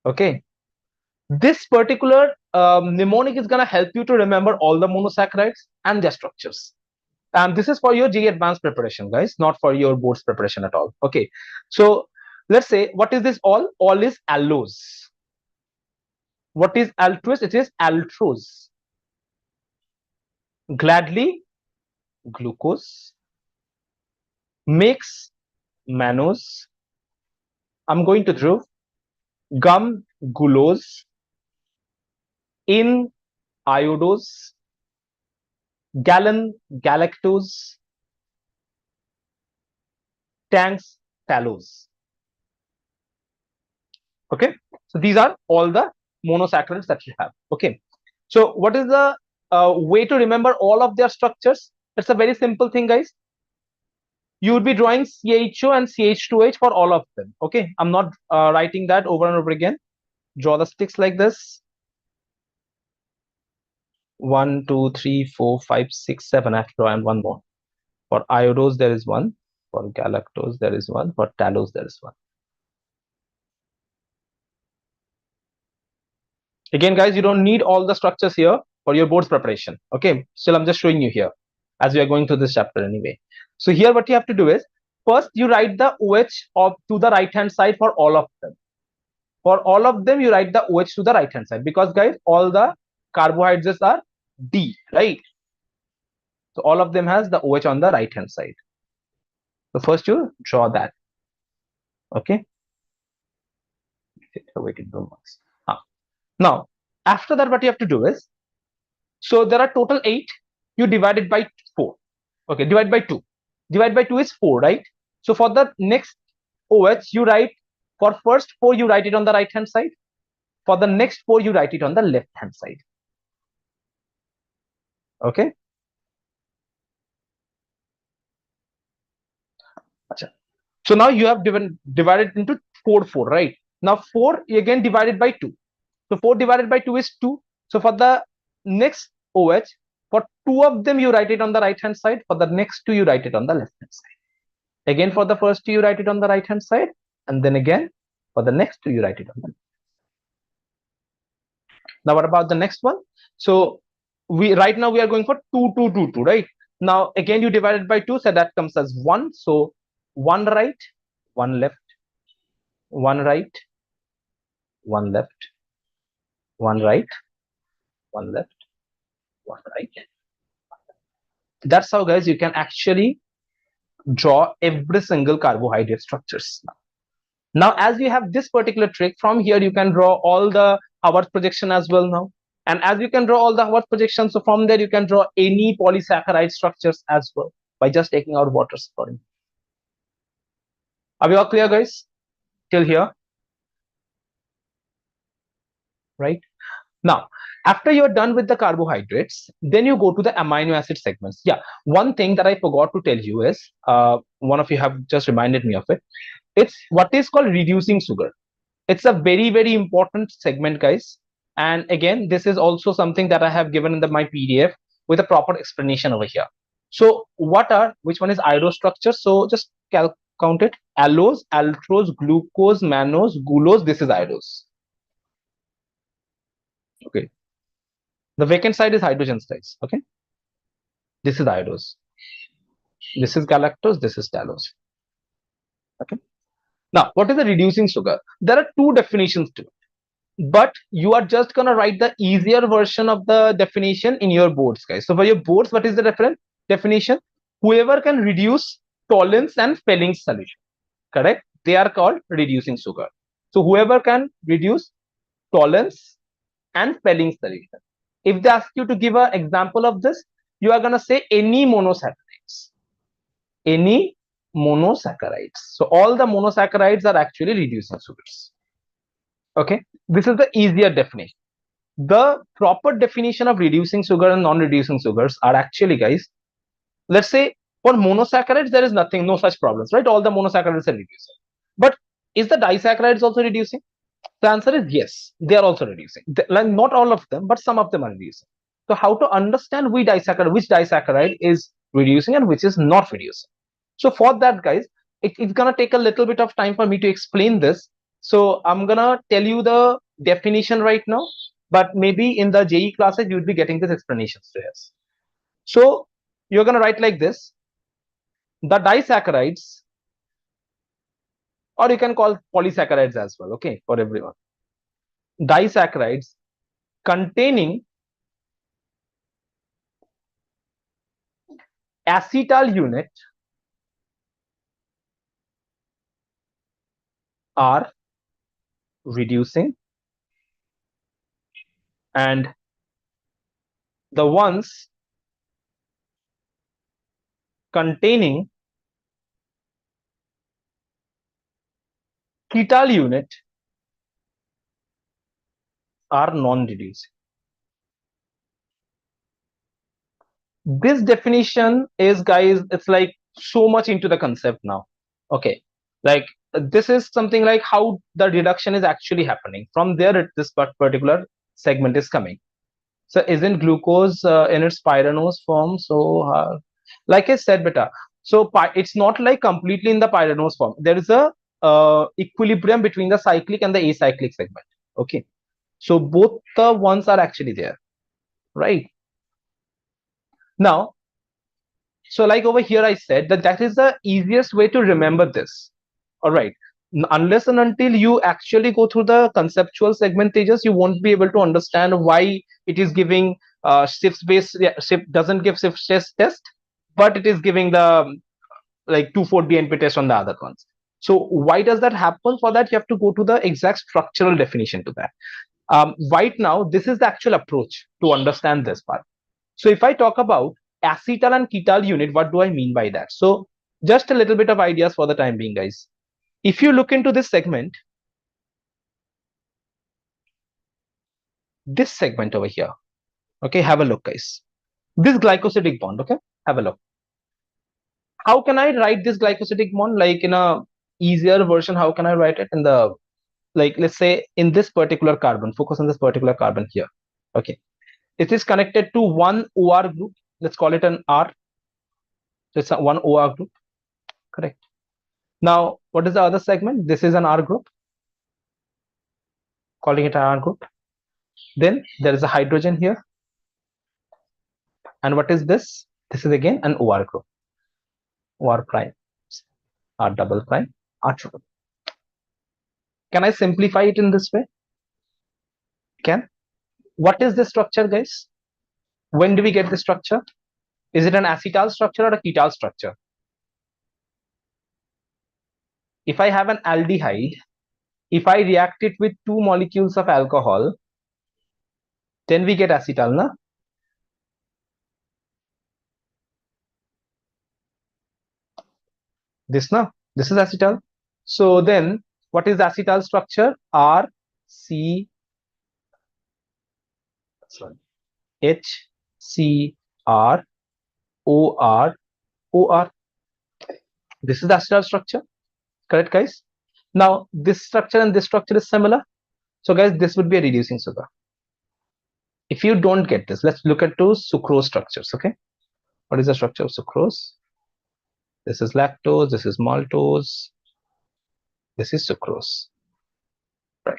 Okay, this particular mnemonic is going to help you to remember all the monosaccharides and their structures. And this is for your JEE advanced preparation, guys, not for your boards preparation at all. Okay, so let's say, what is this all? All is allose. What is altruist? It is altrose. Gladly, glucose, makes mannose. I'm going to draw gum gulose, in iodose, gallon galactose, tanks talose. Okay, so these are all the monosaccharides that you have. Okay, so what is the way to remember all of their structures? It's a very simple thing, guys. You would be drawing CHO and CH2H for all of them. Okay, I'm not writing that over and over again. Draw the sticks like this. 1, 2, 3, 4, 5, 6, 7. I have to draw and one more. For iodose, there is one. For galactose, there is one. For talose, there is one. Again, guys, you don't need all the structures here for your board's preparation. Okay, still I'm just showing you here as we are going through this chapter anyway. So here what you have to do is, first you write the OH to the right hand side for all of them. For all of them, you write the OH to the right hand side, because guys, all the carbohydrates are D, right? So all of them has the OH on the right hand side. So first you draw that. Okay. Now, after that, what you have to do is, so there are total 8. You divide it by 4. Okay, divide by 2. Divide by 2 is 4, right? So for the next OH, you write, for first 4, you write it on the right hand side. For the next 4, you write it on the left hand side. Okay. So now you have divided into 4, 4, right? Now 4 again divided by 2. So 4 divided by 2 is 2. So for the next OH, for 2 of them, you write it on the right hand side. For the next 2, you write it on the left hand side. Again, for the first 2, you write it on the right hand side. And then again, for the next 2, you write it on the left. Now, what about the next one? So right now we are going for 2, 2, 2, 2, right? Now, again, you divide it by 2. So that comes as 1. So 1 right, 1 left, 1 right, 1 left, 1 right, 1 left, 1 right. That's how, guys, you can actually draw every single carbohydrate structures. Now, as you have this particular trick, from here you can draw all the Howard projection as well now. And as you can draw all the Howard projections, so from there you can draw any polysaccharide structures as well by just taking out water scoring. Are we all clear, guys? Till here? Right? Now, after you're done with the carbohydrates, then you go to the amino acid segments. Yeah, one thing that I forgot to tell you is, one of you have just reminded me of it. It's what is called reducing sugar. It's a very, very important segment, guys. And again, this is also something that I have given in my PDF with a proper explanation over here. So which one is iodose structure? So just count it. Allose, altrose, glucose, mannose, gulose. This is iodose. Okay. The vacant side is hydrogen sides. Okay. This is iodose. This is galactose. This is talose. Okay. Now, what is the reducing sugar? There are 2 definitions to it, but you are just gonna write the easier version of the definition in your boards, guys. So for your boards, what is the definition? Whoever can reduce tolerance and Felling's solution, correct? They are called reducing sugar. So whoever can reduce tolerance and Felling's solution. If they ask you to give an example of this, you are going to say any monosaccharides. Any monosaccharides. So all the monosaccharides are actually reducing sugars. Okay, this is the easier definition. The proper definition of reducing sugar and non-reducing sugars are actually, guys, let's say for monosaccharides there is nothing, no such problems, right? All the monosaccharides are reducing. But is the disaccharides also reducing? The answer is yes, they are also reducing. Like not all of them, but some of them are reducing. So how to understand which disaccharide is reducing and which is not reducing? So for that, guys, it's gonna take a little bit of time for me to explain this. So I'm gonna tell you the definition right now, but maybe in the JE classes you would be getting this explanations to us. So you're gonna write like this: the disaccharides, or you can call polysaccharides as well, okay, for everyone. Disaccharides containing acetal unit are reducing, and the ones containing ketal unit are non-reducing. This definition is, guys, it's like so much into the concept now. Okay, like this is something like how the reduction is actually happening. From there, this particular segment is coming. So isn't glucose in its pyranose form? So like I said, beta, so it's not like completely in the pyranose form. There is a equilibrium between the cyclic and the acyclic segment. Okay, so both the ones are actually there, right? Now, so like over here I said that is the easiest way to remember this. All right, unless and until you actually go through the conceptual segmentages, you won't be able to understand why it is giving shifts based, shift doesn't give shift test, but it is giving the like 2,4 BNP test on the other ones. So why does that happen? For that you have to go to the exact structural definition to that. Right now this is the actual approach to understand this part. So if I talk about acetal and ketal unit, what do I mean by that? So just a little bit of ideas for the time being, guys. If you look into this segment over here, okay, have a look, guys. This glycosidic bond, okay, have a look. How can I write this glycosidic bond? Like in a easier version, how can I write it? In the, like, let's say in this particular carbon, focus on this particular carbon here. Okay, it is connected to one OR group. Let's call it an R. So it's a one OR group, correct? Now, what is the other segment? This is an R group, calling it an R group. Then there is a hydrogen here. And what is this? This is again an OR group. OR prime, R double prime, R triple. Can I simplify it in this way? Can. What is this structure, guys? When do we get the structure? Is it an acetal structure or a ketal structure? If I have an aldehyde, if I react it with 2 molecules of alcohol, then we get acetal, na? This, na? This is acetal. So then, what is the acetal structure? R, C, sorry, H, C, R, O, R, O, R. This is the acetal structure, correct, guys? Now, this structure and this structure is similar. So, guys, this would be a reducing sugar. If you don't get this, let's look at two sucrose structures, okay? What is the structure of sucrose? This is lactose, this is maltose, this is sucrose, right?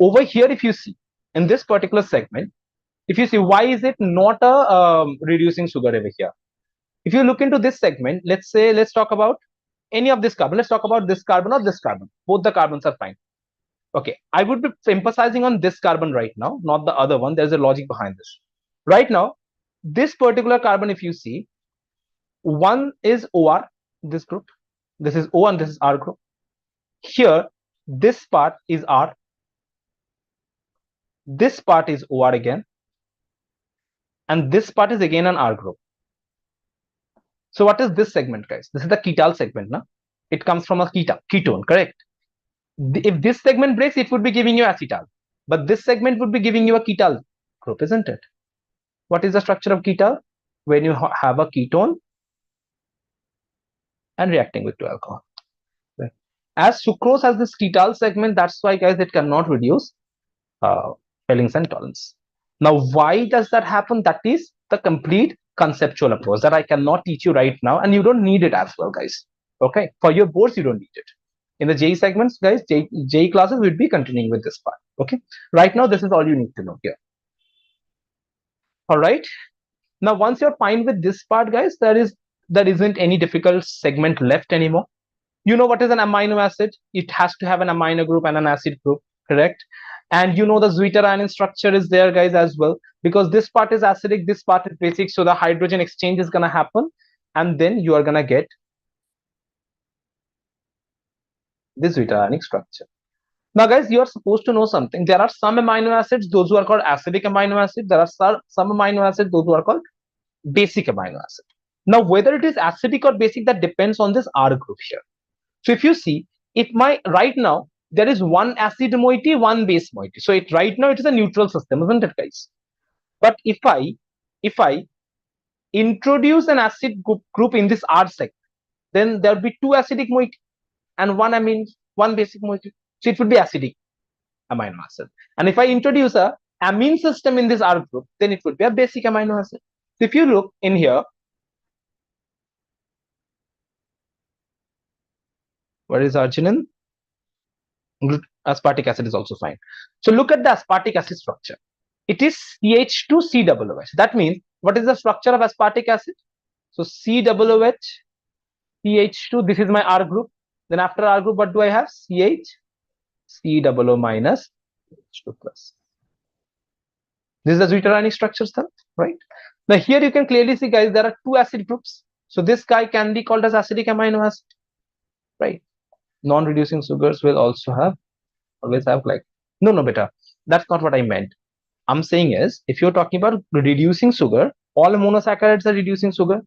Over here, if you see, in this particular segment, if you see, why is it not a reducing sugar over here? If you look into this segment, let's say, let's talk about any of this carbon. Let's talk about this carbon or this carbon. Both the carbons are fine. Okay, I would be emphasizing on this carbon right now, not the other one. There's a logic behind this. Right now, this particular carbon, if you see, one is OR, this group. This is O and this is R group. Here, this part is R. This part is OR again. and this part is again an R group. So what is this segment, guys? This is the ketal segment, na? It comes from a ketone, correct? If this segment breaks, it would be giving you acetal, but this segment would be giving you a ketal group, isn't it? What is the structure of ketal? When you have a ketone and reacting with two alcohol. Right? As sucrose has this ketal segment, that's why, guys, it cannot reduce Fellings and Tollens. Now, why does that happen? That is the complete conceptual approach that I cannot teach you right now, and you don't need it as well, guys. Okay, for your boards, you don't need it. In the JE segments, guys, JE classes will be continuing with this part. Okay, right now, this is all you need to know here. All right. Now, once you're fine with this part, guys, there isn't any difficult segment left anymore. You know what is an amino acid? It has to have an amino group and an acid group, correct? And you know the zwitterion structure is there, guys, as well, because this part is acidic, this part is basic, so the hydrogen exchange is going to happen, and then you are going to get this zwitterionic structure. Now, guys, you are supposed to know something. There are some amino acids, those who are called acidic amino acids. There are some amino acids, those who are called basic amino acid. Now, whether it is acidic or basic, that depends on this R group here. So if you see, if right now there is one acid moiety, one base moiety. So right now it is a neutral system, isn't it, guys? But if I introduce an acid group in this R segment, then there will be two acidic moiety and one basic moiety. So it would be acidic amino acid. And if I introduce a amine system in this R group, then it would be a basic amino acid. So if you look in here, what is arginine? Aspartic acid is also fine. So look at the aspartic acid structure. It is CH2COOH. That means, what is the structure of aspartic acid? So COOH, CH2, this is my R group. Then after R group, what do I have? CH, COO minus, H2 plus. This is the zwitterionic structure stuff, right? Now here you can clearly see, guys, there are two acid groups. So this guy can be called as acidic amino acid, right? Non-reducing sugars will also always have like, no, beta, that's not what I meant. I'm saying is, if you're talking about reducing sugar, all monosaccharides are reducing sugar,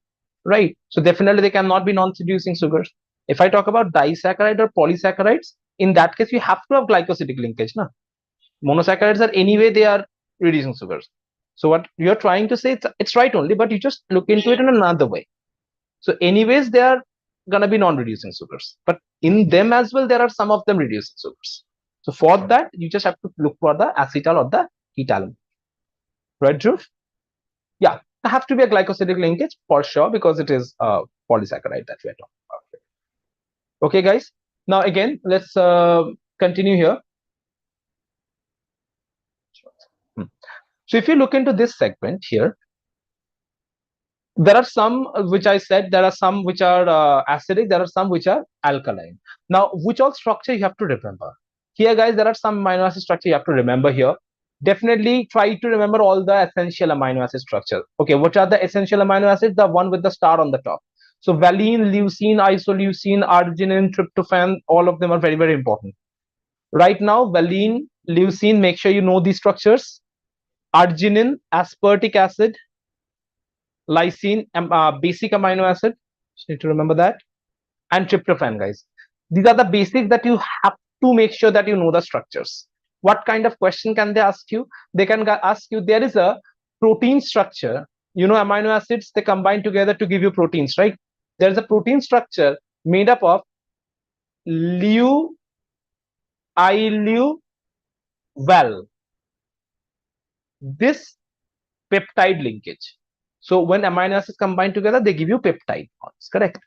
right? So definitely they cannot be non-reducing sugars. If I talk about disaccharide or polysaccharides, in that case, you have to have glycosidic linkage. Na? Monosaccharides are anyway, they are reducing sugars. So what you're trying to say, it's right only, but you just look into it in another way. So anyways, they are going to be non-reducing sugars. But in them as well, there are some of them reducing sugars. So for that, you just have to look for the acetal or the ketal. Right, Dhruv? Yeah, there have to be a glycosidic linkage for sure, because it is a polysaccharide that we are talking about. Okay, guys. Now again, let's continue here. So if you look into this segment here, there are some which I said, there are some which are acidic, there are some which are alkaline. Now, which all structure you have to remember? Here, guys, there are some amino acid structure you have to remember here. Definitely try to remember all the essential amino acid structures. Okay, what are the essential amino acids? The one with the star on the top. So valine, leucine, isoleucine, arginine, tryptophan, all of them are very, very important. Right now, valine, leucine, make sure you know these structures. Arginine, aspartic acid, lysine, basic amino acid. Just need to remember that. And tryptophan, guys. These are the basics that you have to make sure that you know the structures. What kind of question can they ask you? They can ask you, there is a protein structure. You know, amino acids, they combine together to give you proteins, right? There's a protein structure made up of leu, ilu, val. This peptide linkage. So when amino acids combine together, they give you peptide bonds, correct?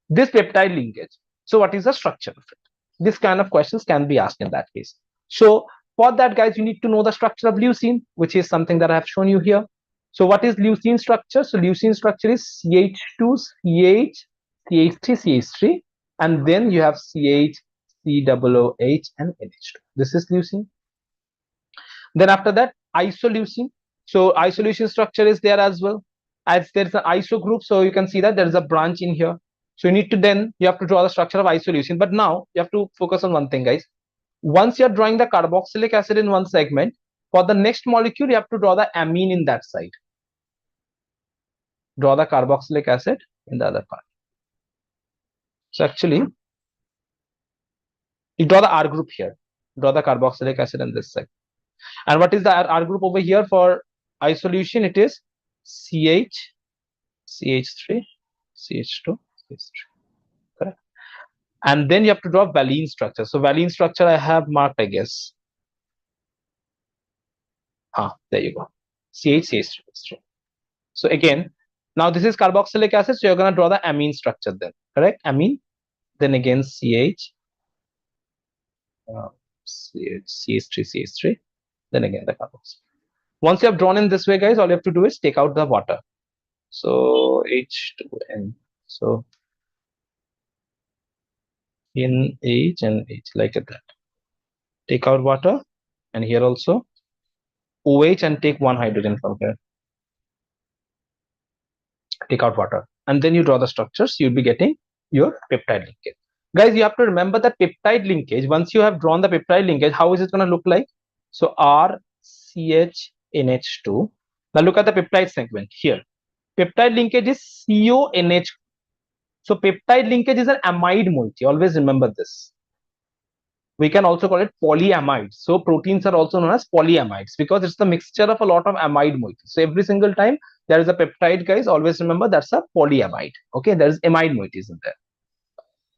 This peptide linkage. So what is the structure of it? This kind of questions can be asked in that case. So for that, guys, you need to know the structure of leucine, which is something that I have shown you here. So what is leucine structure? So leucine structure is CH2, CH, CH3, CH3, and then you have CH, COOH, and NH2. This is leucine. Then after that, isoleucine. So isoleucine structure is there as well. As there's an iso group, so you can see that there is a branch in here. So you have to draw the structure of isoleucine. But now you have to focus on one thing, guys. Once you're drawing the carboxylic acid in one segment, for the next molecule, you have to draw the amine in that side. draw the carboxylic acid in the other part. So actually, you draw the R group here. Draw the carboxylic acid in this side. And what is the R group over here for isolation? It is CH, CH3, CH2, CH3. Correct. And then you have to draw valine structure. So valine structure I have marked, I guess. There you go. CH, CH3. So again, now this is carboxylic acid. So you're going to draw the amine structure then. Correct? Amine. Then again CH, CH, CH3, CH3. Then again the carboxylic. Once you have drawn in this way, guys, all you have to do is take out the water. So H2N. So in H and H, like that. Take out water, and here also OH, and take one hydrogen from here. Take out water, and then you draw the structures. You'll be getting your peptide linkage. Guys, you have to remember that peptide linkage. Once you have drawn the peptide linkage, how is it going to look like? So RCHNH2. Now look at the peptide segment here. Peptide linkage is CONH. So peptide linkage is an amide moiety. Always remember this. We can also call it polyamides. So proteins are also known as polyamides because it's the mixture of a lot of amide moieties. So every single time there is a peptide, guys, always remember that's a polyamide. Okay, there is amide moieties in there.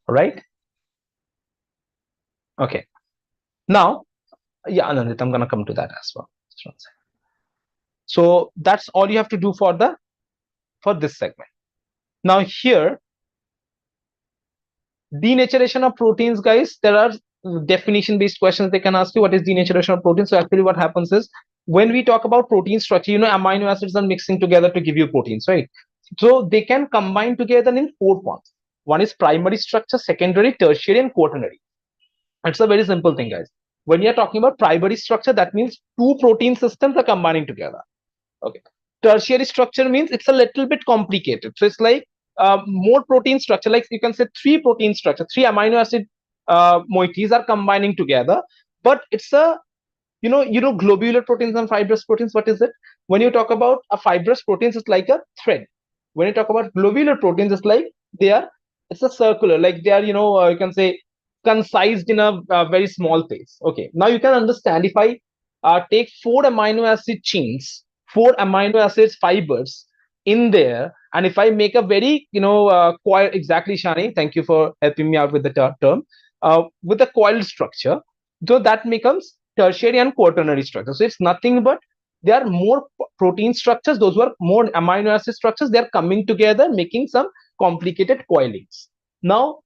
Right? Okay. Now, yeah, Anandit, I'm gonna come to that as well. So that's all you have to do for this segment. Now here, denaturation of proteins, guys, there are definition based questions they can ask you. What is denaturation of proteins? So actually what happens is, when we talk about protein structure, amino acids are mixing together to give you proteins, right? So they can combine together in 4 forms. One is primary structure, secondary, tertiary, and quaternary. It's a very simple thing, guys. When you're talking about primary structure, that means 2 protein systems are combining together. Okay. Tertiary structure means it's a little bit complicated. So it's like more protein structure, like you can say 3 protein structure, 3 amino acid moieties are combining together, but it's a globular proteins and fibrous proteins. What is it? When you talk about a fibrous proteins, it's like a thread. When you talk about globular proteins, it's like it's a circular, like they are, you can say concised in a very small place. Okay, now you can understand, if I take 4 amino acid chains, 4 amino acids fibers in there, and if I make a very coil, exactly, Shani, thank you for helping me out with the term, with a coiled structure, so that becomes tertiary and quaternary structure. So it's nothing but there are more protein structures, those who are more amino acid structures, they are coming together making some complicated coilings. Now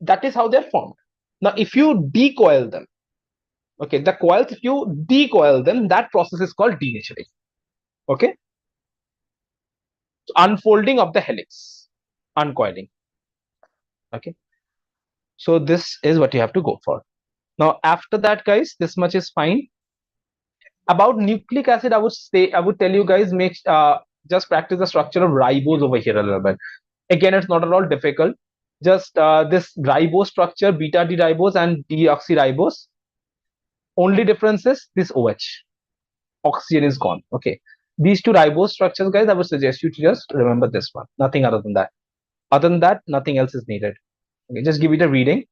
that is how they're formed. Now if you decoil them, okay, the coils, if you decoil them, that process is called denaturation. Okay, so unfolding of the helix, uncoiling. Okay, so this is what you have to go for. Now after that, guys, this much is fine. About nucleic acid, I would tell you guys, just practice the structure of ribose over here a little bit. Again, it's not at all difficult. Just this ribose structure, beta D ribose and deoxyribose. Only difference is this OH, oxygen is gone. Okay, these 2 ribose structures, guys, I would suggest you to just remember this one. Nothing other than that. Other than that, nothing else is needed. Okay, just give it a reading.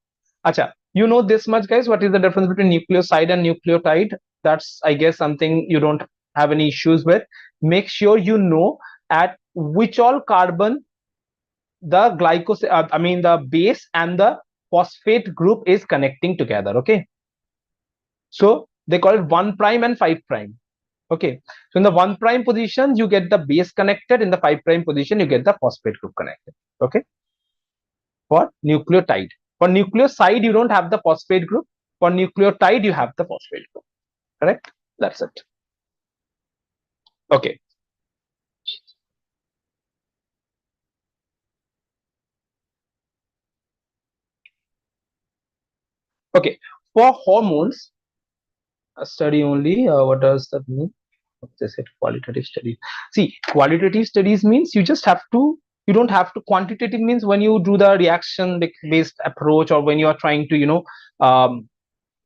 Acha, you know this much, guys. What is the difference between nucleoside and nucleotide? That's, I guess, something you don't have any issues with. Make sure you know at which all carbon the the base and the phosphate group is connecting together. Okay, so they call it 1' and 5'. Okay, so in the 1' position you get the base connected, in the 5' position you get the phosphate group connected. Okay, for nucleotide. For nucleoside, you don't have the phosphate group. For nucleotide, you have the phosphate group. Correct? That's it. Okay. Okay. For hormones, a study only. What does that mean? They said qualitative studies. See, qualitative studies means you don't have to. Quantitative means when you do the reaction based approach, or when you are trying to,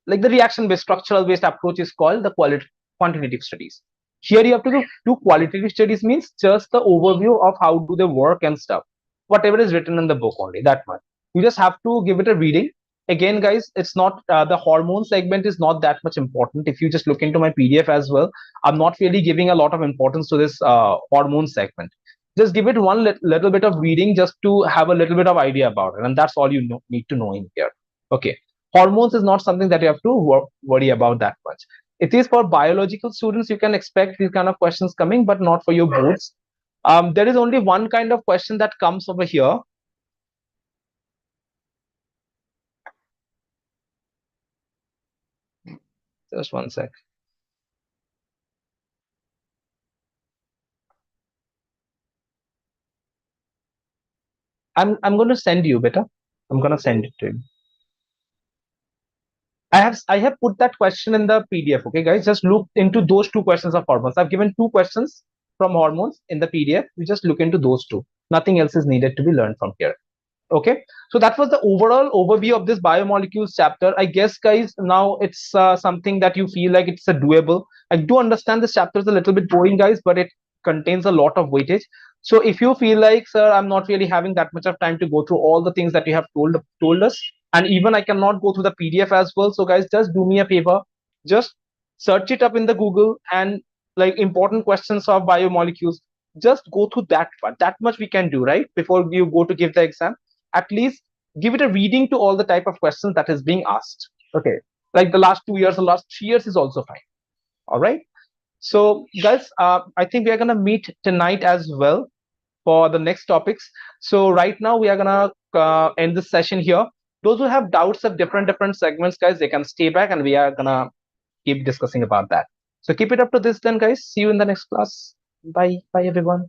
like the reaction based, structural based approach is called the quantitative studies. Here you have to do qualitative studies, means just the overview of how do they work and stuff. Whatever is written in the book, only that much. You just have to give it a reading. Again, guys, it's not the hormone segment is not that much important. If you just look into my PDF as well, I'm not really giving a lot of importance to this hormone segment. Just give it one little bit of reading just to have a little bit of idea about it, and that's all you need to know in here. Okay, hormones is not something that you have to worry about that much. It is for biological students. You can expect these kind of questions coming, but not for your boards. There is only one kind of question that comes over here. Just one sec. I'm going to send you, beta. I'm going to send it to you. I have put that question in the PDF. Okay, guys, just look into those two questions of hormones. I've given two questions from hormones in the PDF. You just look into those two. Nothing else is needed to be learned from here. Okay, so that was the overall overview of this biomolecules chapter. I guess, guys, now it's something that you feel like it's a doable. I do understand this chapter is a little bit boring, guys, but it contains a lot of weightage. So if you feel like, sir, I'm not really having that much of time to go through all the things that you have told us, and even I cannot go through the PDF as well, so guys, just do me a favor, just search it up in the Google, and like important questions of biomolecules, just go through that part. That much we can do, right, before you go to give the exam. At least give it a reading to all the type of questions that is being asked. Okay, like the last 2 years or last 3 years is also fine. All right, so guys, I think we are going to meet tonight as well for the next topics. So right now we are going to end this session here. Those who have doubts of different segments, guys, they can stay back and we are going to keep discussing about that. So keep it up to this then, guys. See you in the next class. Bye everyone.